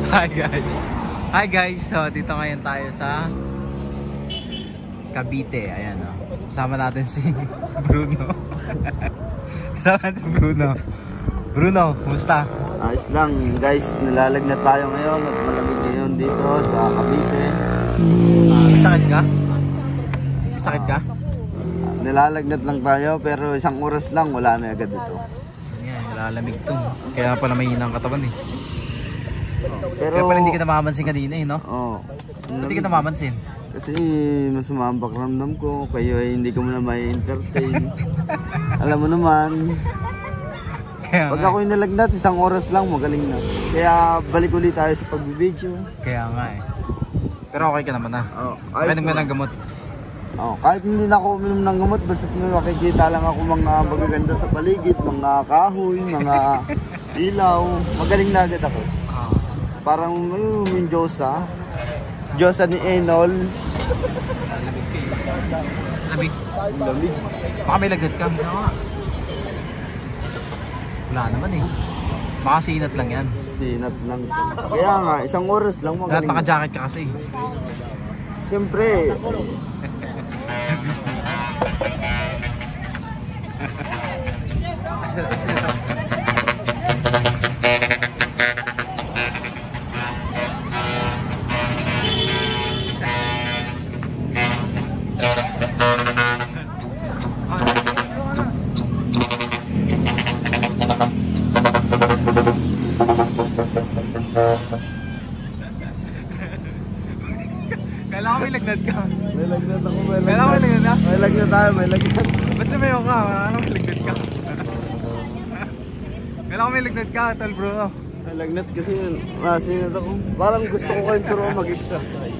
Hi guys. Hi guys. So dito ngayon tayo sa Cavite. Ayan o. Kasama natin si Bruno. Kasama natin si Bruno. Bruno, kumusta? Ayos lang guys, nilalagnat tayo ngayon at malamig ngayon dito sa Cavite. Sakit ka? Sakit ka? Nilalagnat lang tayo pero isang oras lang wala na agad ito. Yan, nilalamig to. Kaya pala mahina ang katawan eh. Pero Kaya pala hindi ka namamansin kanina eh, no? Oo. Hindi ka namamansin? Kasi masama ang pakiramdam ko, kayo ay hindi ko muna may entertain. Alam mo naman, Kaya pag ako'y nalagnat, isang oras lang magaling na. Kaya balik ulit tayo sa pagbibideo. Kaya nga eh. Pero okay ka naman na. Ayos Kainom ka ng gamot. Kahit hindi na ako uminom ng gamot, basta may makikita lang ako mga magaganda sa paligid, mga kahoy, mga ilaw. Magaling na agad ako. Parang yung Diyosa. Diyosa ni Enol. Lamig. Lamig. Baka may lagnat ka. Wala naman eh. Baka sinat lang yan. Sinat lang. Kaya nga, isang oras lang Lahat magaling. naka-jacket ka kasi. Siyempre. Kailangan may lagnat ka. May lagnat ako, may lagnat. Kailangan may lagnat ka? May lagnat tayo, may lagnat. Ba't sumayo ka? Kailangan may lagnat ka. Kailangan may lagnat ka, tal bro. May lagnat kasi masinat ako. Parang gusto ko kayong turuan mag-exercise.